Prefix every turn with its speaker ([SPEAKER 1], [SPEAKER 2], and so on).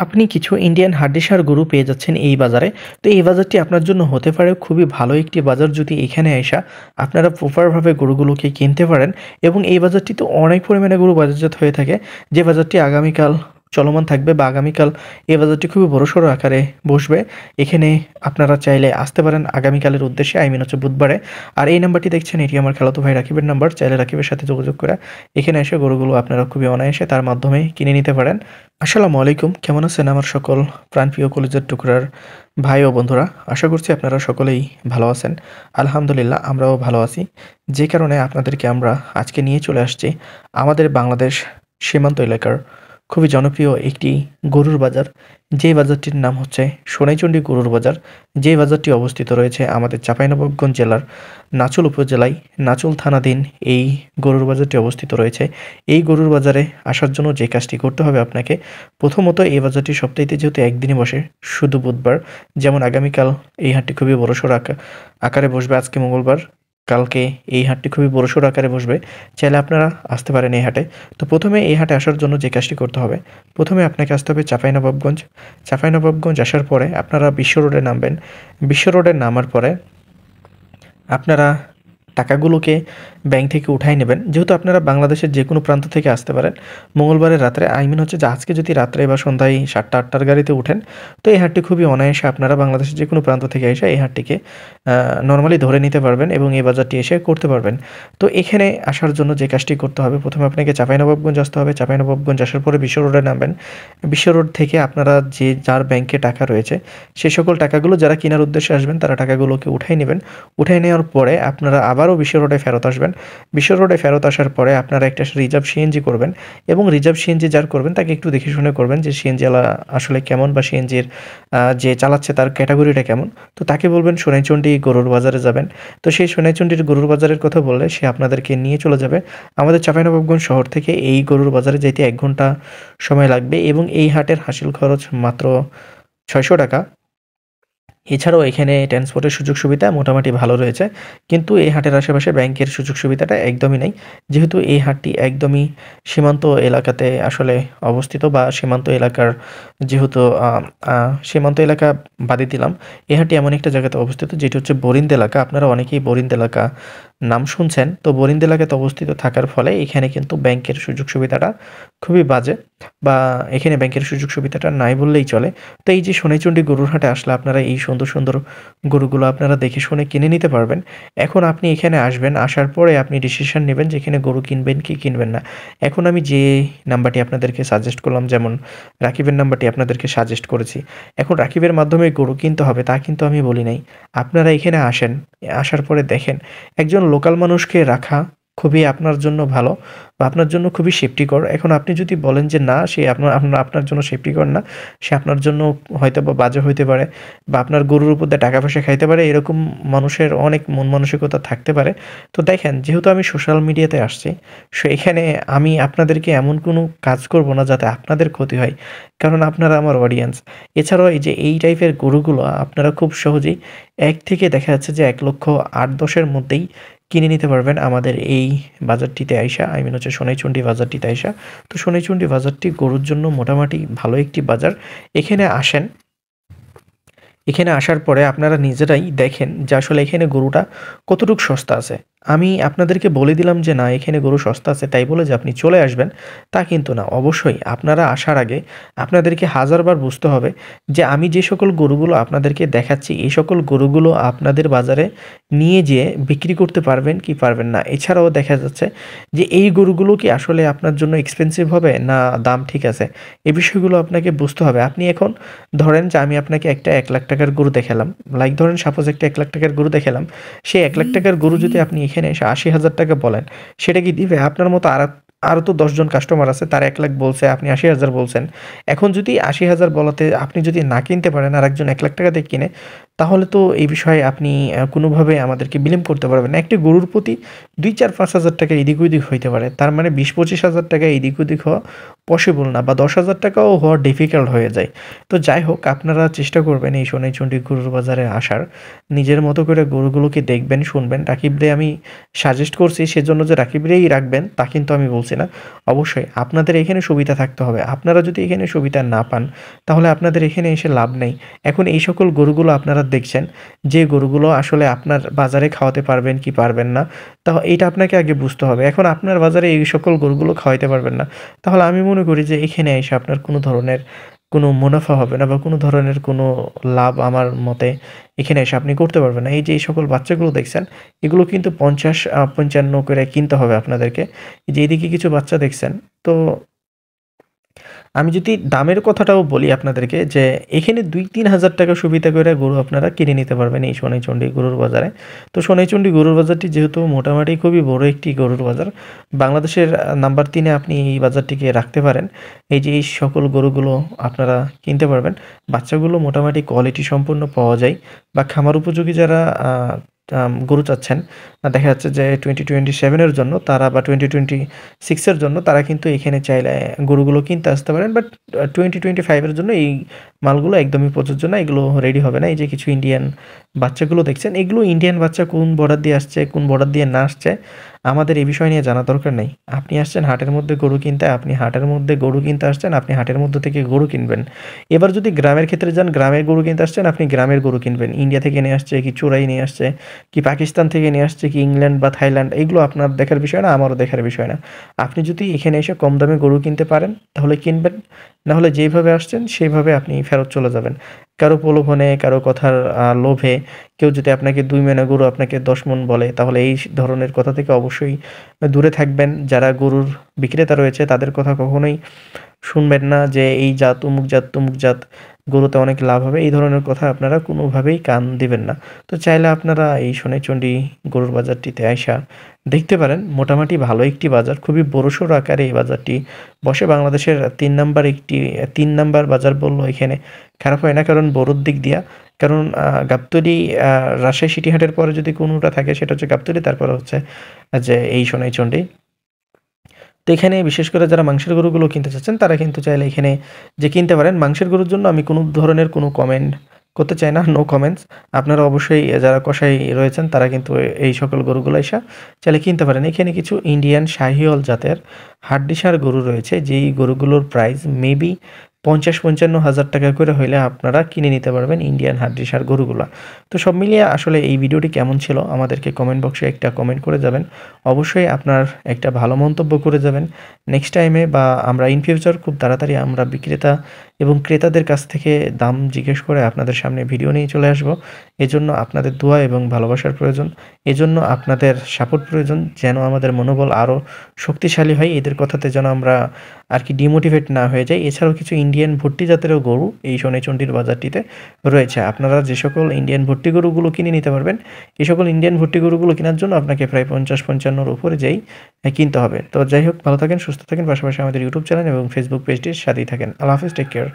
[SPEAKER 1] আপনি কিছু ইন্ডিয়ান হাড্ডিসার গরু পেয়ে যাচ্ছেন এই বাজারে। তো এই বাজারটি আপনার জন্য হতে পারে খুবই ভালো একটি বাজার যদি এখানে আইসা আপনারা প্রপারভাবে গরুগুলোকে কিনতে পারেন এবং এই বাজারটিতে অনেক পরিমাণে গরু বাজারজাত হয়ে থাকে, যে বাজারটি আগামীকাল চলমান থাকবে বা আগামীকাল এই বাজারটি খুবই বড়সড় আকারে বসবে। এখানে আপনারা চাইলে আসতে পারেন আগামীকালের উদ্দেশ্যে, আই মিন হচ্ছে বুধবারে। আর এই নাম্বারটি দেখছেন, এটি আমার খালাতো ভাই রাকিবের নাম্বার। চাইলে রাকিবের সাথে যোগাযোগ করে এখানে এসে গরুগুলো আপনারা খুবই অনায়াসে তার মাধ্যমে কিনে নিতে পারেন। আসসালামু আলাইকুম, কেমন আছেন আমার সকল প্রাণপ্রিয় কলিজার টুকরার ভাই ও বন্ধুরা? আশা করছি আপনারা সকলেই ভালো আছেন। আলহামদুলিল্লাহ, আমরাও ভালো আছি। যে কারণে আপনাদেরকে আমরা আজকে নিয়ে চলে আসছি আমাদের বাংলাদেশ সীমান্ত এলাকার খুবই জনপ্রিয় একটি গরুর বাজার, যেই বাজারটির নাম হচ্ছে সোনাইচন্ডী গরুর বাজার। যেই বাজারটি অবস্থিত রয়েছে আমাদের চাঁপাইনবাবগঞ্জ জেলার নাচুল উপজেলায় নাচুল থানাধীন এই গরুর বাজারটি অবস্থিত রয়েছে। এই গরুর বাজারে আসার জন্য যে কাজটি করতে হবে আপনাকে, প্রথমত এই বাজারটি সপ্তাহে যেহেতু একদিনই বসে, শুধু বুধবার, যেমন আগামীকাল এই হাটটি খুবই বড়সড় আকারে বসবে। আজকে মঙ্গলবার, কালকে এই হাটটি খুবই বড়সড় আকারে বসবে। চাইলে আপনারা আসতে পারেন এই হাটে। তো প্রথমে এই হাটে আসার জন্য যে কাজটি করতে হবে, প্রথমে আপনাকে আসতে হবে চাঁপাইনবাবগঞ্জ। চাঁপাইনবাবগঞ্জ আসার পরে আপনারা বিশ্ব রোডে নামবেন। বিশ্ব রোডে নামার পরে আপনারা টাকাগুলোকে ব্যাংক থেকে উঠাই নেবেন। যেহেতু আপনারা বাংলাদেশের যে কোনো প্রান্ত থেকে আসতে পারেন মঙ্গলবারের রাত্রে, আই মিন হচ্ছে যে আজকে যদি রাত্রে বা সন্ধ্যায় 7টা-8টার গাড়িতে উঠেন, তো এই হাটটি খুবই অনায়াসে আপনারা বাংলাদেশের যে কোনো প্রান্ত থেকে এসে এই হাটটিকে নর্মালি ধরে নিতে পারবেন এবং এই বাজারটি এসে করতে পারবেন। তো এখানে আসার জন্য যে কাজটি করতে হবে, প্রথমে আপনাকে চাঁপাইনবাবগঞ্জ আসতে হবে। চাঁপাইনবাবগঞ্জ আসার পরে বিশ্ব রোডে নামবেন। বিশ্ব রোড থেকে আপনারা যার ব্যাংকে টাকা রয়েছে সে সকল টাকাগুলো, যারা কেনার উদ্দেশ্যে আসবেন তারা টাকাগুলোকে উঠাই নেবেন। উঠাই নেওয়ার পরে আপনারা আবারও বিশ্ব রোডে ফেরত আসবেন। বিশ্ব রোডে ফেরত আসার পরে আপনারা একটা রিজার্ভ সিএনজি করবেন এবং রিজার্ভ সিএনজি যার করবেন তাকে একটু দেখে শুনে করবেন যে সিএনজিওয়ালা আসলে কেমন বা সিএনজির যে চালাচ্ছে তার ক্যাটাগরিটা কেমন। তো তাকে বলবেন সোনাইচন্ডী গরুর বাজারে যাবেন। তো সেই সোনাইচন্ডীর গরুর বাজারের কথা বললে সে আপনাদেরকে নিয়ে চলে যাবে আমাদের চাঁপাইনবাবগঞ্জ শহর থেকে। এই গরুর বাজারে যেতে 1 ঘন্টা সময় লাগবে এবং এই হাটের হাসিল খরচ মাত্র 600 টাকা। এছাড়াও এখানে ট্রান্সপোর্টের সুযোগ সুবিধা মোটামুটি ভালো রয়েছে, কিন্তু এই হাটের আশেপাশে ব্যাংকের সুযোগ সুবিধাটা একদমই নেই। যেহেতু এই হাটটি একদমই সীমান্ত এলাকাতে আসলে অবস্থিত, বা সীমান্ত এলাকার যেহেতু সীমান্ত এলাকা বাদই দিলাম, এই হাটটি এমন একটা জায়গাতে অবস্থিত যেটি হচ্ছে বরিন্দ এলাকা। আপনারা অনেকেই বরিন্দ এলাকা নাম শুনছেন। তো বরিন্দ এলাকাতে অবস্থিত থাকার ফলে এখানে কিন্তু ব্যাংকের সুযোগ সুবিধাটা খুবই বাজে, বা এখানে ব্যাংকের সুযোগ সুবিধাটা নাই বললেই চলে। তো এই যে সোনাইচন্ডী গরুর হাটে আসলে আপনারা এই সুন্দর সুন্দর গরুগুলো আপনারা দেখে শুনে কিনে নিতে পারবেন। এখন আপনি এখানে আসবেন, আসার পরে আপনি ডিসিশন নেবেন যে এখানে গরু কিনবেন কি কিনবেন না। এখন আমি যে নাম্বারটি আপনাদেরকে সাজেস্ট করলাম, যেমন রাকিবের নাম্বারটি আপনাদেরকে সাজেস্ট করেছি, এখন রাকিবের মাধ্যমে গরু কিনতে হবে তা কিন্তু আমি বলি নাই। আপনারা এখানে আসেন, আসার পরে দেখেন একজন লোকাল মানুষকে রাখা খুবই আপনার জন্য ভালো বা আপনার জন্য খুবই সেফটিকর। এখন আপনি যদি বলেন যে না, সে আপনার জন্য সেফটিকর না, সে আপনার জন্য হয়তোবা বাজে হইতে পারে বা আপনার গরুর উপর দিয়ে টাকা পয়সা খাইতে পারে, এরকম মানুষের অনেক মন মানসিকতা থাকতে পারে। তো দেখেন, যেহেতু আমি সোশ্যাল মিডিয়াতে আসছি, সো এখানে আমি আপনাদেরকে এমন কোনো কাজ করব না যাতে আপনাদের ক্ষতি হয়, কারণ আপনারা আমার অডিয়েন্স। এছাড়াও এই যে এই টাইপের গরুগুলো আপনারা খুব সহজেই 1 থেকে দেখা যাচ্ছে যে 1,08,10,000-এর মধ্যেই কিনে নিতে পারবেন আমাদের এই বাজারটিতে আইসা, আই মিন হচ্ছে সোনাইচন্ডী বাজারটিতে আইসা। তো সোনাইচন্ডী বাজারটি গরুর জন্য মোটামুটি ভালো একটি বাজার। এখানে আসেন, এখানে আসার পরে আপনারা নিজেরাই দেখেন যে আসলে এখানে গরুটা কতটুকু সস্তা আছে। আমি আপনাদেরকে বলে দিলাম যে না, এখানে গরু সস্তা আছে তাই বলে যে আপনি চলে আসবেন তা কিন্তু না। অবশ্যই আপনারা আসার আগে আপনাদেরকে হাজারবার বুঝতে হবে যে আমি যে সকল গরুগুলো আপনাদেরকে দেখাচ্ছি এই সকল গরুগুলো আপনাদের বাজারে নিয়ে যেয়ে বিক্রি করতে পারবেন কি পারবেন না। এছাড়াও দেখা যাচ্ছে যে এই গরুগুলো কি আসলে আপনার জন্য এক্সপেন্সিভ হবে না দাম ঠিক আছে, এই বিষয়গুলো আপনাকে বুঝতে হবে। আপনি এখন ধরেন যে আমি আপনাকে একটা 1,00,000 টাকার গরু দেখালাম, লাইক ধরেন সাপোজ একটা 1,00,000 টাকার গরু দেখালাম, সেই 1,00,000 টাকার গরু যদি আপনি এখানে এসে 80,000 টাকা বলেন, সেটা কি দিবে? আপনার মতো আরও তো 10 জন কাস্টমার আছে, তারা 1,00,000 বলছে, আপনি 80,000 বলছেন। এখন যদি 80,000 বলাতে আপনি যদি না কিনতে পারেন আর একজন 1,00,000 টাকা দিয়ে কিনে, তাহলে তো এই বিষয়ে আপনি কোনোভাবে আমাদেরকে বিলেম করতে পারবেন না। একটি গরুর প্রতি 2, 4, 5 হাজার টাকা এদিক ওদিক হইতে পারে, তার মানে 20-25 হাজার টাকা এদিক ওদিক হওয়া পসিবল না বা ১০,০০০ টাকাও হওয়া ডিফিকাল্ট হয়ে যায়। তো যাই হোক আপনারা চেষ্টা করবেন এই সোনাইচন্ডী গরুর বাজারে আসার। নিজের মতো করে গরুগুলোকে দেখবেন, শুনবেন। রাকিব রে আমি সাজেস্ট করছি সেজন্য যে রাকিব রেই রাখবেন তা কিন্তু আমি বলছি না। অবশ্যই আপনাদের এখানে সুবিধা থাকতে হবে। আপনারা যদি এখানে সুবিধা না পান তাহলে আপনাদের এখানে এসে লাভ নেই। এখন এই সকল গরুগুলো আপনারা দেখছেন যে গরুগুলো আসলে আপনার বাজারে খাওয়াতে পারবেন কি পারবেন না, এইটা আপনাকে আগে বুঝতে হবে। এখন আপনার বাজারে এই সকল গরুগুলো খাওয়াইতে পারবেন না। তাহলে আমি মনে করি যে এখানে এসে আপনার কোনো ধরনের কোনো মুনাফা হবে না বা কোনো ধরনের কোনো লাভ আমার মতে এখানে এসে আপনি করতে পারবেন না। এই যে এই সকল বাচ্চাগুলো দেখছেন, এগুলো কিন্তু ৫০ ৫৫ করে কিনতে হবে আপনাদেরকে। এই যে এদিকে কিছু বাচ্চা দেখছেন, তো আমি যদি দামের কথাটাও বলি আপনাদেরকে যে এখানে ২-৩ হাজার টাকা সুবিধা করে গরু আপনারা কিনে নিতে পারবেন এই সোনাইচন্ডী গরুর বাজারে। তো সোনাইচন্ডী গরুর বাজারটি যেহেতু মোটামুটি খুবই বড় একটি গরুর বাজার, বাংলাদেশের নাম্বার ৩ এ আপনি এই বাজারটিকে রাখতে পারেন। এই যে এই সকল গরুগুলো আপনারা কিনতে পারবেন। বাচ্চাগুলো মোটামুটি কোয়ালিটি সম্পন্ন পাওয়া যায় বা খামার উপযোগী যারা গরু চাচ্ছেন, দেখা যাচ্ছে যে 2027 এর জন্য তারা বা 2026 এর জন্য তারা কিন্তু এখানে চাইলে গরুগুলো কিনতে আসতে পারেন। বাট 2025 এর জন্য এই মালগুলো একদমই প্রযোজ্য না, এগুলো রেডি হবে না। এই যে কিছু ইন্ডিয়ান বাচ্চাগুলো দেখছেন, এগুলো ইন্ডিয়ান বাচ্চা কোন বর্ডার দিয়ে আসছে, কোন বর্ডার দিয়ে না আসছে আমাদের এই বিষয় নিয়ে জানা দরকার নেই। আপনি আসছেন হাটের মধ্যে গরু কিনতে, আপনি হাটের মধ্যে গরু কিনতে আসছেন, আপনি হাটের মধ্য থেকে গরু কিনবেন। এবার যদি গ্রামের ক্ষেত্রে যান, গ্রামের গরু কিনতে আসছেন, আপনি গ্রামের গরু কিনবেন। ইন্ডিয়া থেকে নিয়ে আসছে কি চোরাই নিয়ে আসছে, কি পাকিস্তান থেকে নিয়ে আসছে, কি ইংল্যান্ড বা থাইল্যান্ড, এগুলো আপনার দেখার বিষয় না, আমারও দেখার বিষয় না। আপনি যদি এখানে এসে কম দামে গরু কিনতে পারেন তাহলে কিনবেন, না হলে যেইভাবে আসছেন সেইভাবে আপনি ফেরত চলে যাবেন। কারো প্রলোভনে, কারো কথার লোভে কেউ যদি আপনাকে ২ মণে গরু আপনাকে ১০ মণ বলে তাহলে এই ধরনের কথা থেকে অবশ্যই দূরে থাকবেন। যারা গরুর বিক্রেতা রয়েছে তাদের কথা কখনোই শুনবেন না যে এই জাত, অমুক জাত, তমুক জাত, গরুতে অনেক লাভ হবে। এই ধরনের কথা আপনারা কোনোভাবেই কান দিবেন না। তো চাইলে আপনারা এই সোনাইচন্ডী গরুর বাজারটিতে আইসা দেখতে পারেন। মোটামুটি ভালো একটি বাজার, খুবই বড়সড় আকারে এই বাজারটি বসে। বাংলাদেশের ৩ নাম্বার বাজার বললেও এখানে খারাপ হয় না, কারণ বড়োর দিক দিয়া। কারণ গাবতলী, রাজশাহী সিটি হাটের পরে যদি কোনোটা থাকে সেটা হচ্ছে গাবতলী, তারপরে হচ্ছে যে এই সোনাইচন্ডী। তো এখানে বিশেষ করে যারা মাংসের গরুগুলো কিনতে চাচ্ছেন তারা কিন্তু চাইলে এখানে যে কিনতে পারেন। মাংসের গরুর জন্য আমি কোনো ধরনের কোনো কমেন্ট করতে চাই না, নো কমেন্টস। আপনারা অবশ্যই যারা কসাই রয়েছেন তারা কিন্তু এই সকল গরুগুলো এসে চাইলে কিনতে পারেন। এখানে কিছু ইন্ডিয়ান শাহিওয়াল জাতের হাড্ডিসার গরু রয়েছে, যেই গরুগুলোর প্রাইস মেবি ৫০-৫৫ হাজার টাকা করে হইলে আপনারা কিনে নিতে পারবেন ইন্ডিয়ান হাড্ডিসার গরুগুলা। তো সব মিলিয়ে আসলে এই ভিডিওটি কেমন ছিল আমাদেরকে কমেন্ট বক্সে একটা কমেন্ট করে যাবেন। অবশ্যই আপনার একটা ভালো মন্তব্য করে যাবেন। নেক্সট টাইমে বা আমরা ইন ফিউচার খুব তাড়াতাড়ি আমরা বিক্রেতা এবং ক্রেতাদের কাছ থেকে দাম জিজ্ঞেস করে আপনাদের সামনে ভিডিও নিয়ে চলে আসব। এজন্য আপনাদের দোয়া এবং ভালোবাসার প্রয়োজন। এজন্য আপনাদের সাপোর্ট প্রয়োজন, যেন আমাদের মনোবল আরও শক্তিশালী হয়। এদের কথাতে যেন আমরা আর কি ডিমোটিভেট না হয়ে যাই। এছাড়াও কিছু ইন্ডিয়ান ভুট্টি জাতেরও গরু এই সোনাইচন্ডীর বাজারটিতে রয়েছে। আপনারা যে সকল ইন্ডিয়ান ভুট্টি গরুগুলো কিনে নিতে পারবেন, এই সকল ইন্ডিয়ান ভুট্টি গরুগুলো কেনার জন্য আপনাকে প্রায় ৫০-৫৫ উপরে যেই কিনতে হবে। তো যাই হোক, ভালো থাকেন, সুস্থ থাকেন, পাশাপাশি আমাদের ইউটিউব চ্যানেল এবং ফেসবুক পেজটির সাথেই থাকেন। আল্লাহ হাফেজ, টেক কেয়ার।